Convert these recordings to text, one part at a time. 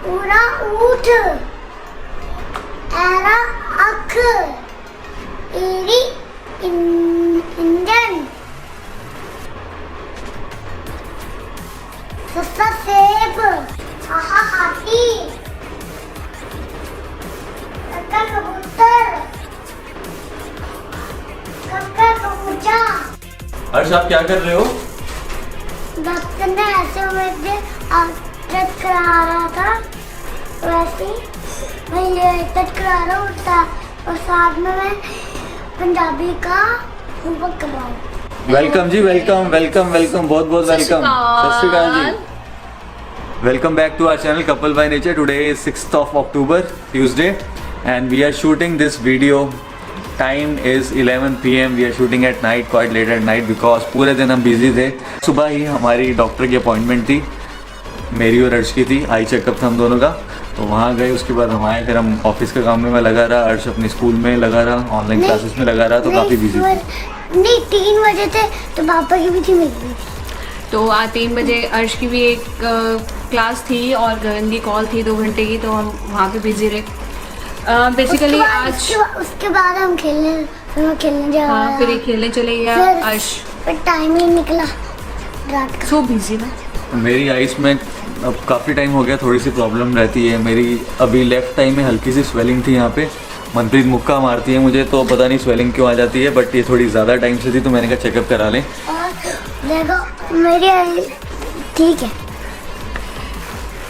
पूरा ऊठ, ऐरा अख, एरी इंजन, सस्ता सेब, हाहा हाथी, कक्का कबूतर, कक्का कबूचा। हर्ष आप क्या कर रहे हो? डॉक्टर ने ऐसे मुझे टेस्ट करा रहा था, वैसे मैं ये टेस्ट करा रहा हूँ और साथ में मैं पंजाबी का होमवर्क कर रहा हूँ। वेलकम जी, वेलकम वेलकम वेलकम, बहुत बहुत वेलकम। सत श्री अकाल जी। Welcome back to our channel couple by nature. Today is 6th of October, Tuesday, and we are shooting this video. Time is 11 PM. We are shooting at night, quite late at night because पूरे दिन हम busy थे। सुबह ही हमारी doctor की appointment थी, मेरी और अर्श की थी। आई चेकअप था हम दोनों का, तो वहाँ गए। उसके बाद हम आए, फिर हम ऑफिस के काम में मैं लगा रहा, अर्श अपने स्कूल में लगा रहा, ऑनलाइन क्लासेस में लगा रहा, तो काफ़ी बिजी थे। नहीं 3 बजे थे तो पापा की भी थी, मेरी भी। तो आज 3 बजे अर्श की भी एक क्लास थी और गगन की कॉल थी 2 घंटे की, तो हम वहाँ पे बिजी रहे। बेसिकली आज उसके बाद हम खेलने जा रहे हैं। फिर ये खेलने चले गया अर्श, फिर टाइम ही निकला रात का। सो बिजी ना। मेरी आइस में अब काफ़ी टाइम हो गया थोड़ी सी प्रॉब्लम रहती है मेरी। अभी लेफ्ट आई में हल्की सी स्वेलिंग थी यहाँ पे। मनप्रीत मुक्का मारती है मुझे, तो पता नहीं स्वेलिंग क्यों आ जाती है, बट ये थोड़ी ज़्यादा टाइम से थी, तो मैंने कहा चेकअप करा लें। और देखो मेरी आई ठीक है।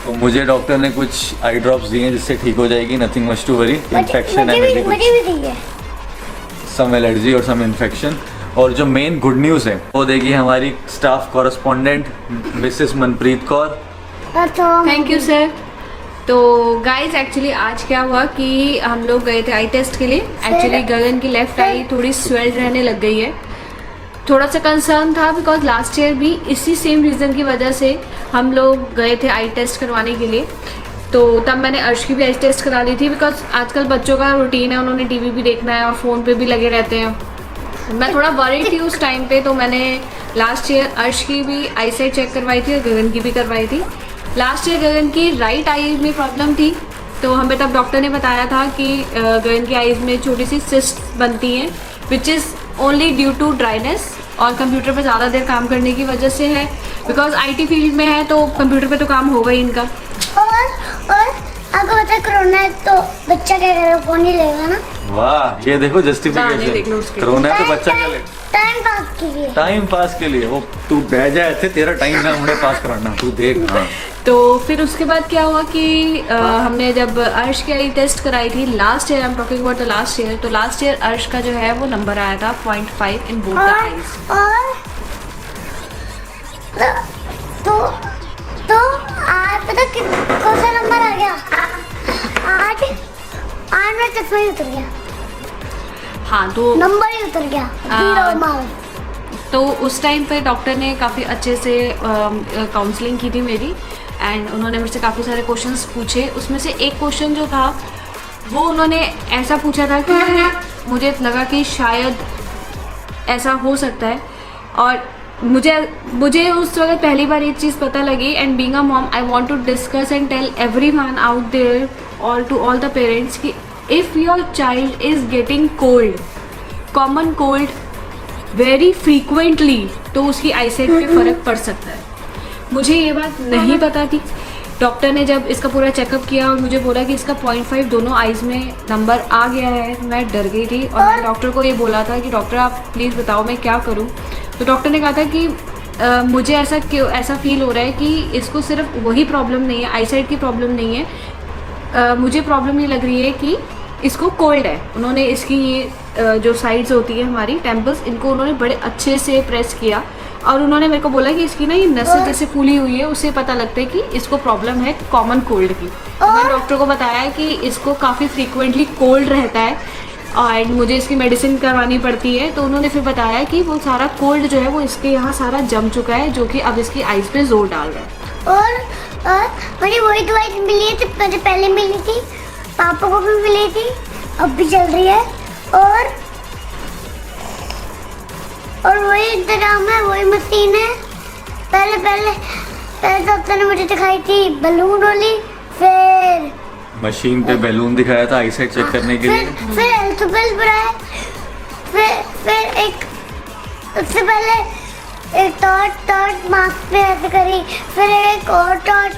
तो मुझे डॉक्टर ने कुछ आई ड्रॉप्स दिए हैं जिससे ठीक हो जाएगी। Nothing much to worry. Infection है मुझे भी ठीक है, सम एलर्जी और सम इन्फेक्शन। और जो मेन गुड न्यूज़ है वो देगी हमारी staff correspondent Mrs Manpreet Kaur. Thank you sir. तो गाइज एक्चुअली आज क्या हुआ कि हम लोग गए थे आई टेस्ट के लिए। एक्चुअली गगन की लेफ्ट आई थोड़ी स्वेल्ड रहने लग गई है। थोड़ा सा कंसर्न था बिकॉज लास्ट ईयर भी इसी सेम रीज़न की वजह से हम लोग गए थे आई टेस्ट करवाने के लिए। तो तब मैंने अर्श की भी आई टेस्ट करा ली थी बिकॉज आजकल बच्चों का रूटीन है, उन्होंने टीवी भी देखना है और फ़ोन पे भी लगे रहते हैं। मैं थोड़ा वरी थी उस टाइम पे, तो मैंने लास्ट ईयर अर्श की भी आई साइट चेक करवाई थी और गगन की भी करवाई थी। लास्ट ईयर गगन की राइट आई में प्रॉब्लम थी, तो हमें तब डॉक्टर ने बताया था कि गगन की आईज़ में छोटी सी सिस्ट बनती हैं which is only due to dryness और कंप्यूटर पे ज़्यादा देर काम करने की वजह से है। बिकॉज आईटी फील्ड में है तो कंप्यूटर पे तो काम होगा ही इनका। और अगर बच्चा कोरोना है तो बच्चा क्या करेगा, फोन ही लेगा ना। वाह, ये देखो जस्टिफिकेशन। कोरोना है तो बच्चा क्या ले? टाइम पास के लिए। टाइम पास के लिए। वो तू बह जाए ऐसे, तेरा टाइम ना हमने पास कराना, तू देख। हाँ। तो फिर उसके बाद क्या हुआ कि हमने जब अर्श की आई टेस्ट कराई थी last year, I am talking about the last year, तो लास्ट ईयर अर्श का जो है वो नंबर आया था 0.5 इन बोथ द आईज। और तो आज पता कौन सा नंबर आ गया? आज मेरा चश्मा ही उतर गया। हाँ, तो नंबर ही उतर गया। तो उस टाइम पे डॉक्टर ने काफ़ी अच्छे से काउंसलिंग की थी मेरी, एंड उन्होंने मुझसे काफ़ी सारे क्वेश्चंस पूछे। उसमें से एक क्वेश्चन जो था वो उन्होंने ऐसा पूछा था कि मुझे लगा कि शायद ऐसा हो सकता है, और मुझे उस वक्त पहली बार ये चीज़ पता लगी। And being a mom I want to discuss and tell everyone out there और टू ऑल द पेरेंट्स कि if your child is getting cold, common cold very frequently, तो उसकी आईसाइट पे फ़र्क पड़ सकता है। मुझे ये बात नहीं पता थी। डॉक्टर ने जब इसका पूरा चेकअप किया और मुझे बोला कि इसका 0.5 दोनों आईज़ में नंबर आ गया है, मैं डर गई थी और मैं डॉक्टर को ये बोला था कि डॉक्टर आप प्लीज़ बताओ मैं क्या करूं। तो डॉक्टर ने कहा था कि मुझे ऐसा फील हो रहा है कि इसको सिर्फ वही प्रॉब्लम नहीं है, आईसाइट की प्रॉब्लम नहीं है, मुझे प्रॉब्लम ये लग रही है कि इसको कोल्ड है। उन्होंने इसकी ये जो साइड्स होती है हमारी टेम्पल्स, इनको उन्होंने बड़े अच्छे से प्रेस किया और उन्होंने मेरे को बोला कि इसकी ना ये नसें जैसे फूली हुई है, उससे पता लगता है कि इसको प्रॉब्लम है कॉमन कोल्ड की। मैंने डॉक्टर को बताया कि इसको काफ़ी फ्रीक्वेंटली कोल्ड रहता है और मुझे इसकी मेडिसिन करवानी पड़ती है। तो उन्होंने फिर बताया कि वो सारा कोल्ड जो है वो इसके यहाँ सारा जम चुका है, जो कि अब इसकी आइज़ पे जोर डाल रहा है। और मुझे वही दवाई मिली थी, मुझे पहले मिली थी, पापा को भी मिली थी, अब भी चल रही है। और वही इंतजाम है, वही मशीन है। पहले डॉक्टर ने मुझे दिखाई थी बलून वाली, फिर मशीन पे बैलून दिखाया था आईसाइट चेक करने के लिए। फिर अल्फाबेट बनाए, फिर एक उससे पहले एक डॉट मास्क पे ऐसे करी, फिर एक और डॉट,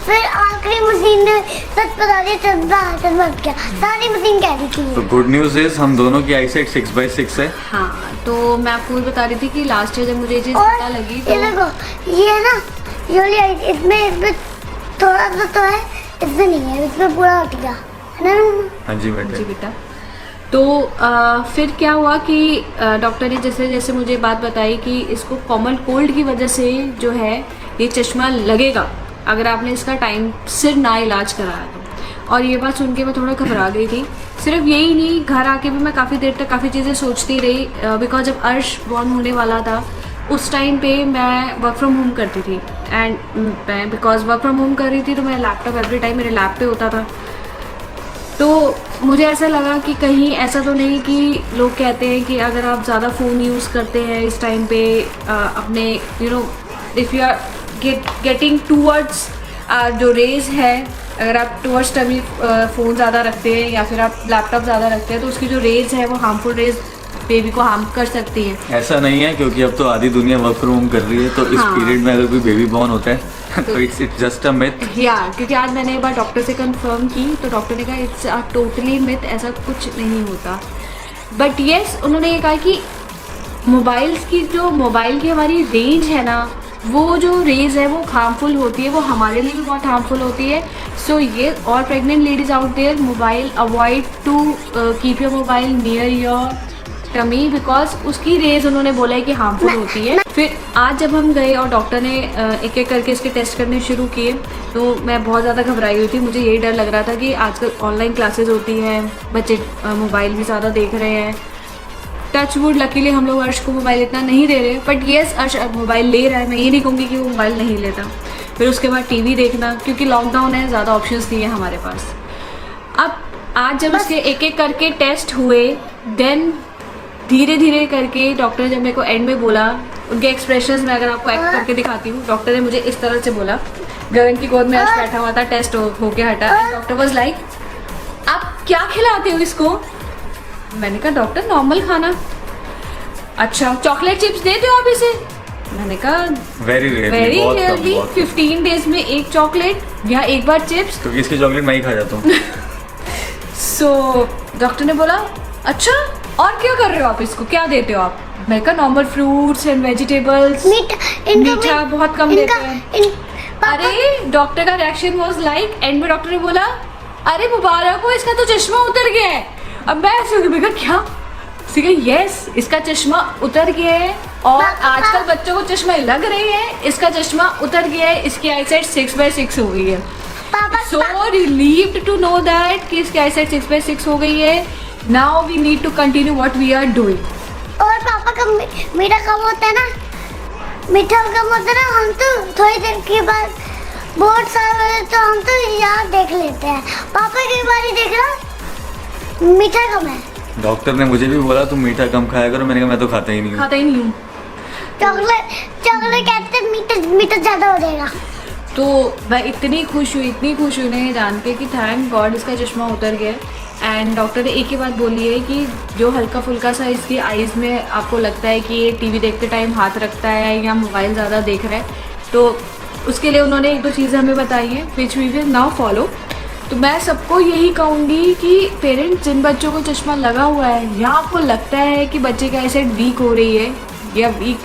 फिर आखिरी मशीन ने सच बता दिया, चंदा मत क्या सारी मशीन कह रही थी। तो गुड न्यूज इज हम दोनों की आईसाइट 6/6 है। हाँ, तो मैं आपको भी बता रही थी कि लास्ट ईयर जब मुझे ये चीज़ पता लगी ये देखो, ये है ना, ये वाली इसमें थोड़ा सा तो है, इसमें नहीं है, इसमें पूरा हट गया है ना। हाँ जी जी बेटे। बेटा। तो फिर क्या हुआ कि डॉक्टर ने जैसे जैसे मुझे बात बताई कि इसको कॉमन कोल्ड की वजह से जो है ये चश्मा लगेगा अगर आपने इसका टाइम सिर ना इलाज कराया तो। और ये बात सुन के मैं थोड़ा घबरा गई थी। सिर्फ यही नहीं, घर आके भी मैं काफ़ी देर तक काफ़ी चीज़ें सोचती रही, बिकॉज जब अर्श बॉर्न होने वाला था उस टाइम पे मैं वर्क फ्रॉम होम करती थी, एंड मैं बिकॉज वर्क फ्रॉम होम कर रही थी तो मेरा लैपटॉप एवरी टाइम मेरे लैप पे होता था। तो मुझे ऐसा लगा कि कहीं ऐसा तो नहीं कि लोग कहते हैं कि अगर आप ज़्यादा फ़ोन यूज़ करते हैं इस टाइम पे अपने if you are getting towards जो रेज है, अगर आप टूवर्ड्स टमी फ़ोन ज़्यादा रखते हैं या फिर आप लैपटॉप ज़्यादा रखते हैं तो उसकी जो रेज है वो हार्मफुल रेज बेबी को हार्म कर सकती है। ऐसा नहीं है, क्योंकि अब तो आधी दुनिया वर्क फ्रॉम होम कर रही है, तो इस हाँ। पीरियड में अगर कोई बेबी बॉर्न होता है तो इट्स जस्ट अ मिथ। क्योंकि आज मैंने एक बार डॉक्टर से कंफर्म की तो डॉक्टर ने कहा इट्स अ टोटली मिथ, ऐसा कुछ नहीं होता। बट येस, उन्होंने ये कहा कि मोबाइल की हमारी रेंज है ना, वो जो रेज है वो हार्मफुल होती है, वो हमारे लिए भी बहुत हार्मफुल होती है। सो ये और pregnant ladies out there, mobile avoid to keep your mobile near your tummy, because उसकी रेज उन्होंने बोला है कि हार्मफुल होती है। फिर आज जब हम गए और डॉक्टर ने एक एक करके इसके टेस्ट करने शुरू किए तो मैं बहुत ज़्यादा घबराई हुई थी। मुझे यही डर लग रहा था कि आजकल ऑनलाइन क्लासेस होती हैं, बच्चे मोबाइल भी ज़्यादा देख रहे हैं। टच वुड लकीली हम लोग अर्श को मोबाइल इतना नहीं दे रहे, बट येस अर्श अब मोबाइल ले रहा है, मैं ये नहीं कहूँगी कि वो मोबाइल नहीं लेता। फिर उसके बाद टीवी देखना, क्योंकि लॉकडाउन है, ज़्यादा ऑप्शंस नहीं है हमारे पास। अब आज जब उसके एक एक करके टेस्ट हुए, देन धीरे धीरे करके डॉक्टर ने जब मेरे को एंड में बोला, उनके एक्सप्रेशंस में अगर आपको एक्ट करके दिखाती हूँ, डॉक्टर ने मुझे इस तरह से बोला, गगन की गोद में अर्श बैठा हुआ था, टेस्ट होके हटा, डॉक्टर वाज लाइक आप क्या खिलाते हो इसको? मैंने कहा डॉक्टर नॉर्मल खाना। अच्छा, चॉकलेट चिप्स देते हो आप इसे? मैंने कहा वेरी रेयरली 15 डेज में एक चॉकलेट या एक बार चिप्स, क्योंकि इसकी चॉकलेट मैं ही खा जाता हूँ। सो डॉक्टर ने बोला अच्छा और क्या कर रहे हो आप, इसको क्या देते हो आप? मैं कहा नॉर्मल फ्रूट्स एंड वेजिटेबल्स, मीठा बहुत कम देते हैं। अरे डॉक्टर का रिएक्शन वाज लाइक, एंड में डॉक्टर ने बोला अरे मुबारक हो, इसका तो चश्मा उतर गया है। अब मैं ऐसे हो गई, क्या? यस, इसका चश्मा उतर गया है, और आजकल बच्चों को चश्मा लग रही है, इसका चश्मा उतर गया है, इसकी आईसाइट 6/6 हो गई है। So relieved to know that कि इसकी आईसाइट 6/6 हो गई है। Now we need to continue what we are doing. और पापा का मीठा कम होता है ना, मीठा कम होता है ना, हम तो थोड़ी देर के बाद बहुत सारे तो हम तो याद देख लेते हैं। पापा की बारी देख रहा, मीठा कम है। डॉक्टर ने मुझे भी बोला तुम मीठा कम खाया करो, मैंने कहा मैं तो खाता ही नहीं हूँ। चॉकलेट कहते हैं मीठा ज्यादा हो जाएगा। तो मैं इतनी खुश हुई ना ये जान के कि थैंक गॉड इसका चश्मा उतर गया। एंड डॉक्टर ने एक ही बात बोली है कि जो हल्का फुल्का सा इसकी आइज़ में आपको लगता है कि ये टीवी देखते टाइम हाथ रखता है या मोबाइल ज़्यादा देख रहा है, तो उसके लिए उन्होंने 1-2 चीज़ें हमें बताई हैं which we will now follow. तो मैं सबको यही कहूँगी कि पेरेंट्स जिन बच्चों को चश्मा लगा हुआ है या आपको लगता है कि बच्चे की आईसाइट वीक हो रही है या वीक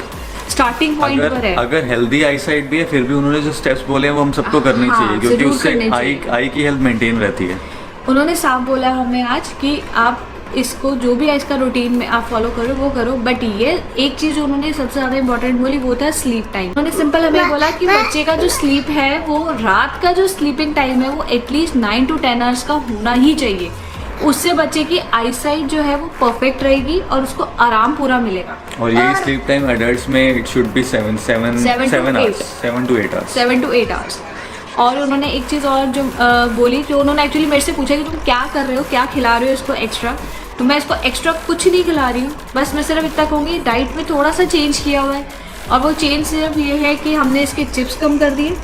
स्टार्टिंग पॉइंट पर है, अगर हेल्दी आईसाइट भी है फिर भी उन्होंने जो स्टेप्स बोले हैं वो हम सबको करनी चाहिए, क्योंकि उससे आई की हेल्थ मेंटेन रहती है। उन्होंने साफ बोला हमें आज कि आप इसको जो भी इसका रूटीन में आप फॉलो करो वो करो, बट ये एक चीज़ उन्होंने सबसे ज़्यादा इंपॉर्टेंट बोली वो था स्लीप टाइम। उन्होंने सिंपल हमें बोला कि बच्चे का जो स्लीप है वो रात का जो स्लीपिंग टाइम है वो एटलीस्ट 9 to 10 आवर्स का होना ही चाहिए। उससे बच्चे की आईसाइट जो है वो परफेक्ट रहेगी और उसको आराम पूरा मिलेगा। और यही स्लीप टाइम एडल्ट्स में it should be 7 to 8 hours. और उन्होंने एक चीज़ और जो बोली, जो उन्होंने एक्चुअली मेरे से पूछा कि तुम क्या कर रहे हो, क्या खिला रहे हो इसको एक्स्ट्रा, तो मैं इसको एक्स्ट्रा कुछ नहीं खिला रही हूँ, बस मैं सिर्फ इतना कहूँगी डाइट में थोड़ा सा चेंज किया हुआ है। और वो चेंज सिर्फ ये है कि हमने इसके चिप्स कम कर दिए,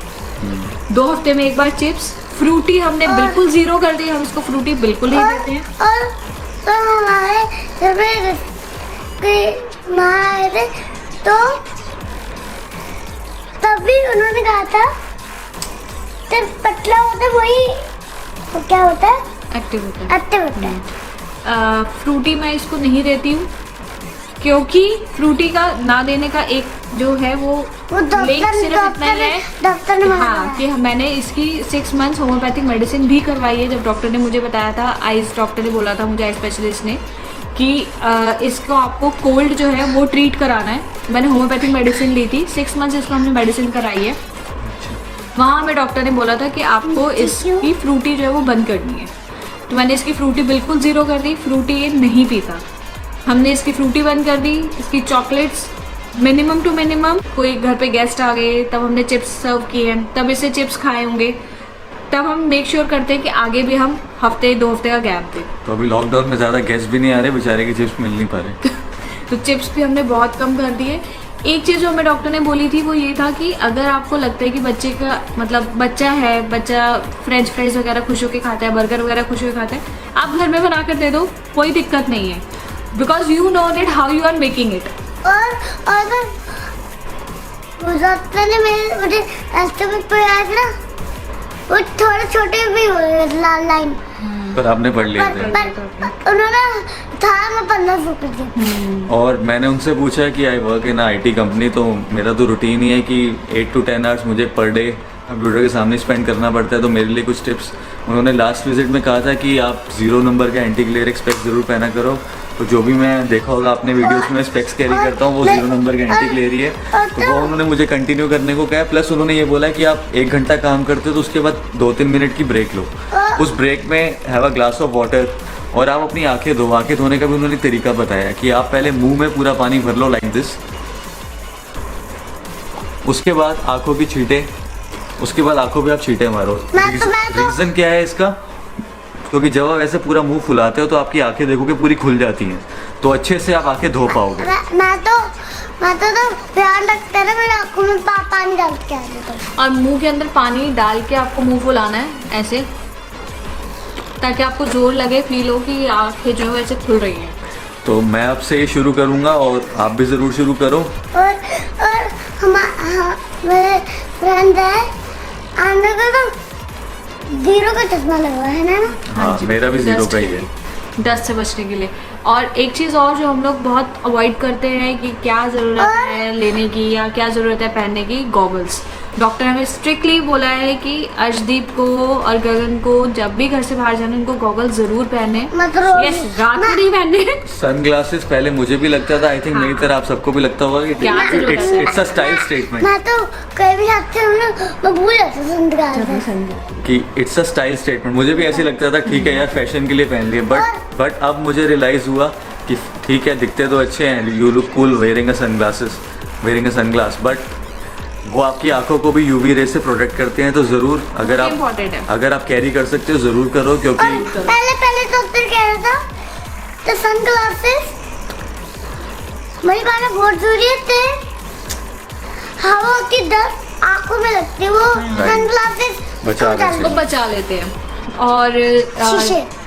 2 हफ्ते में एक बार चिप्स, फ्रूटी हमने बिल्कुल जीरो कर दी, हम इसको फ्रूटी बिल्कुल नहीं देते हैं। और तो हमारे जब आए थे तो तभी उन्होंने कहा था जब पतला होता है वही वो क्या होता है, एक्टिव होता है। एक्टिव होता है। फ्रूटी मैं इसको नहीं देती हूँ क्योंकि फ्रूटी का ना देने का एक जो है वो लिंक सिर्फ इतना ही है डॉक्टर ने हाँ कि मैंने इसकी 6 मंथ्स होम्योपैथिक मेडिसिन भी करवाई है। जब डॉक्टर ने मुझे बताया था, आइज डॉक्टर ने बोला था मुझे, आई स्पेशलिस्ट ने, कि इसको आपको कोल्ड जो है वो ट्रीट कराना है। मैंने होम्योपैथिक मेडिसिन ली थी, 6 मंथ्स इसको हमने मेडिसिन कराई है। वहाँ हमें डॉक्टर ने बोला था कि आपको इसकी फ्रूटी जो है वो बंद करनी है, तो मैंने इसकी फ्रूटी बिल्कुल ज़ीरो कर दी। फ्रूटी ये नहीं पीता, हमने इसकी फ्रूटी बंद कर दी। इसकी चॉकलेट्स मिनिमम टू मिनिमम, कोई घर पे गेस्ट आ गए तब हमने चिप्स सर्व किए हैं, तब इसे चिप्स खाए होंगे, तब हम मेक श्योर करते हैं कि आगे भी हम हफ्ते 2 हफ्ते का गैप दें। तो अभी लॉकडाउन में ज़्यादा गेस्ट भी नहीं आ रहे, बेचारे के चिप्स मिल नहीं पा रहे। तो चिप्स भी हमने बहुत कम कर दिए। एक चीज़ जो हमें डॉक्टर ने बोली थी वो ये था कि अगर आपको लगता है कि बच्चे का मतलब बच्चा है, बच्चा फ्रेंच फ्राइज वगैरह खुश होकर खाता है, बर्गर वगैरह खुश होकर खाता है, आप घर में बना कर दे दो, कोई दिक्कत नहीं है, because you know it how you are making it. और डॉक्टर ने मुझे एस्टिमेट पे आया था ना, वो थोड़े छोटे भी हो गए लाल लाइन, पर आपने पढ़ लिया थे। पर उन्होंने था मैं 15 रुपए दिए। और मैंने उनसे पूछा कि I work in IT company, तो मेरा तो रूटीन ही है कि 8 to 10 आवर्स मुझे पर डे कंप्यूटर के सामने स्पेंड करना पड़ता है। तो मेरे लिए कुछ टिप्स उन्होंने लास्ट विजिट में कहा था कि आप 0 नंबर का एंटी ग्लेयर स्पेक्स ज़रूर पहना करो। तो जो भी मैं देखा होगा आपने वीडियोस में स्पेक्स कैरी करता हूँ वो 0 नंबर का एंटी ग्लेयर ही है, तो वो उन्होंने मुझे कंटिन्यू करने को कहा। प्लस उन्होंने ये बोला कि आप 1 घंटा काम करते हो तो उसके बाद 2-3 मिनट की ब्रेक लो, उस ब्रेक में have a glass of water, और आप अपनी आंखें धो। आंखें धोने का भी उन्होंने तरीका बताया कि आप पहले मुंह में पूरा पानी भर लो लाइक दिस, उसके बाद आंखों की छींटे, उसके बाद आंखों पे आप छींटे मारो। रीजन क्या है इसका? क्योंकि जब आप ऐसे पूरा मुंह फुलाते हो तो आपकी आंखें देखोगे पूरी खुल जाती हैं, तो अच्छे से आप आंखें धो पाओगे। मैं तो ध्यान रखते ना, मेरे आंखों में पानी डाल के आ जाता है। और मुंह के अंदर पानी डाल के आपको मुंह फुलाना है ऐसे, ताकि आपको जोर लगे, फील हो कि आंखें जो है ऐसे खुल रही हैं। तो मैं आपसे ये शुरू करूंगा और आप भी ज़रूर शुरू करो। और मेरे फ्रेंड है, आने का तो 0 का चश्मा लगा है ना। हाँ, मेरा भी 0 का ही है, डस्ट से बचने के लिए। और एक चीज़ और जो हम लोग बहुत अवॉइड करते हैं कि क्या ज़रूरत है लेने की या क्या ज़रूरत है पहनने की, गॉगल्स। डॉक्टर ने हमें स्ट्रिक्टली बोला है कि अर्शदीप को और गगन को जब भी घर से बाहर जाना उनको गॉगल्स ज़रूर पहने। यस, रात में नहीं पहनने। सनग्लासेस पहले मुझे भी लगता था, आई थिंक मेरी तरह आप सबको भी लगता होगा कि इट्स अ स्टाइल स्टेटमेंट। मैं तो कहीं भी जाती हूँ ना, मैं भूल जाती हूँ सनग्लासेस कि इट्स अ स्टाइल स्टेटमेंट। मुझे भी ऐसे लगता था ठीक है यार फैशन के लिए पहन लिए, बट अब मुझे रियलाइज़ हुआ कि ठीक है दिखते तो अच्छे हैं, you look cool wearing a sunglass, but वो आपकी आंखों को भी UV रे से प्रोटेक्ट करते हैं। तो ज़रूर अगर आप कैरी कर सकते हो ज़रूर करो, क्योंकि पहले डॉक्टर कह रहा था तो सनग्लासेस मेरी बात बहुत जरूरी है, हवा की डस्ट आंखों में लगती है, वो सनग्लासेस बचा लेते हैं। और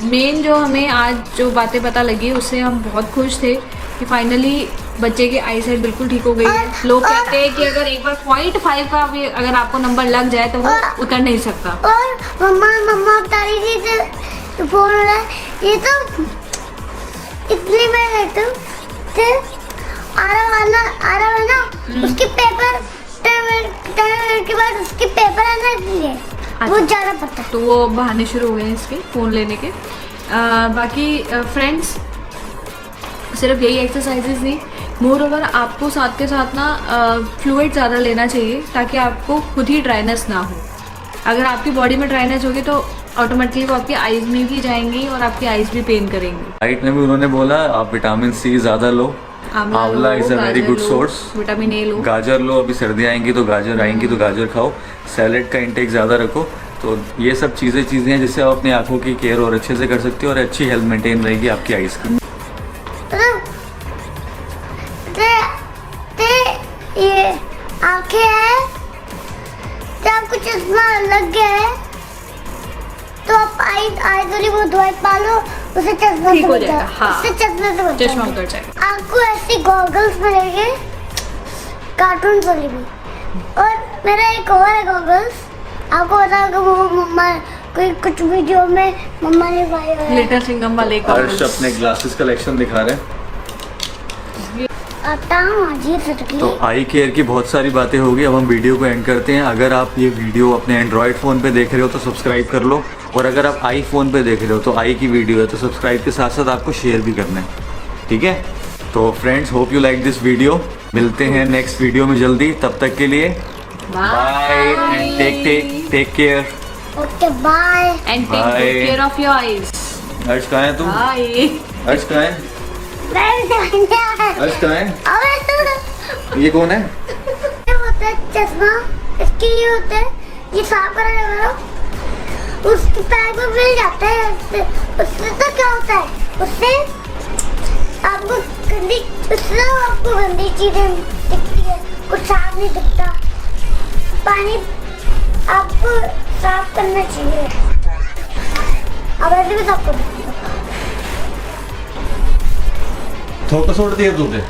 मेन जो हमें आज जो बातें पता लगी उससे हम बहुत खुश थे कि फाइनली बच्चे की आई साइट बिल्कुल ठीक हो गई है। लोग कहते हैं कि अगर एक बार 0.5 का भी अगर आपको नंबर लग जाए तो वो उतर नहीं सकता। और मम्मा बता रही थी तो फोन हो रहा है, ये तो इतनी मैं रहती हूँ आ रहा है ना, उसके पेपर के बाद उसके पेपर है ना, इसलिए बहुत ज़्यादा पता है। तो वो बहाने शुरू हो गए हैं इसके फ़ोन लेने के। बाकी फ्रेंड्स सिर्फ यही एक्सरसाइजेज नहीं, मोर ओवर आपको साथ के साथ ना फ्लूइड ज़्यादा लेना चाहिए ताकि आपको खुद ही ड्राइनेस ना हो। अगर आपकी बॉडी में ड्राइनेस होगी तो ऑटोमेटिकली वो आपकी आईज में भी जाएंगी और आपकी आईज भी पेन करेंगी। डाइट में भी उन्होंने बोला आप विटामिन C ज़्यादा लो, आंवला is a very good source, vitamin A लो, गाजर लो, अभी सर्दी आएंगी तो गाजर आएंगी तो गाजर खाओ, सैलेड का इंटेक ज़्यादा रखो। तो ये सब चीज़ें हैं जिससे आप अपनी आंखों की केयर और अच्छे से कर सकते हो और अच्छी हेल्थ मेंटेन रहेगी आपकी आईज की। ये आंखें हैं, आपको चश्मा लग गया है आई वाली वो दवाई पालो, उसे चश्मा ठीक से हो बचा, जाएगा, हाँ। उससे चश्मे से बचा। चश्मा उतर जाएगा। आपको ऐसी गॉगल्स मिलेंगे कार्टून वाली भी। और मेरा एक और है गॉगल्स, आपको पता होगा वो मम्मा कोई कुछ वीडियो में मम्मा ने पाया है। लिटिल सिंघम वाले हर्ष अपने ग्लासेस कलेक्शन दिखा रहे हैं। आता हूँ आज ही सटकी। तो आई केयर की बहुत सारी बातें होगी, अब हम वीडियो को एंड करते हैं। अगर आप ये वीडियो अपने एंड्रॉयड फ़ोन पे देख रहे हो तो सब्सक्राइब कर लो, और अगर आप आई फ़ोन पे देख रहे हो तो आई की वीडियो है तो सब्सक्राइब के साथ साथ आपको शेयर भी करना है, ठीक है। तो friends, hope you like this video. मिलते हैं नेक्स्ट वीडियो में जल्दी, तब तक के लिए bye and take care. Okay bye. And take Bye. Good care of your eyes. Harsh कहाँ है तुम? बाय। हर्ष कहाँ है? हर्ष कहाँ है? अबे ये कौन है? ये होता है चश्मा, इसके लिए होता है, ये साफ करने वाला उसके पैर में मिल जाता है। उससे तो क्या होता है, उससे आपको गंदी चीजें दिखती है, कुछ साफ नहीं दिखता। पानी आपको साफ करना चाहिए, अब ऐसे भी साफ कर थोड़ा छोड़ दिया तुझे।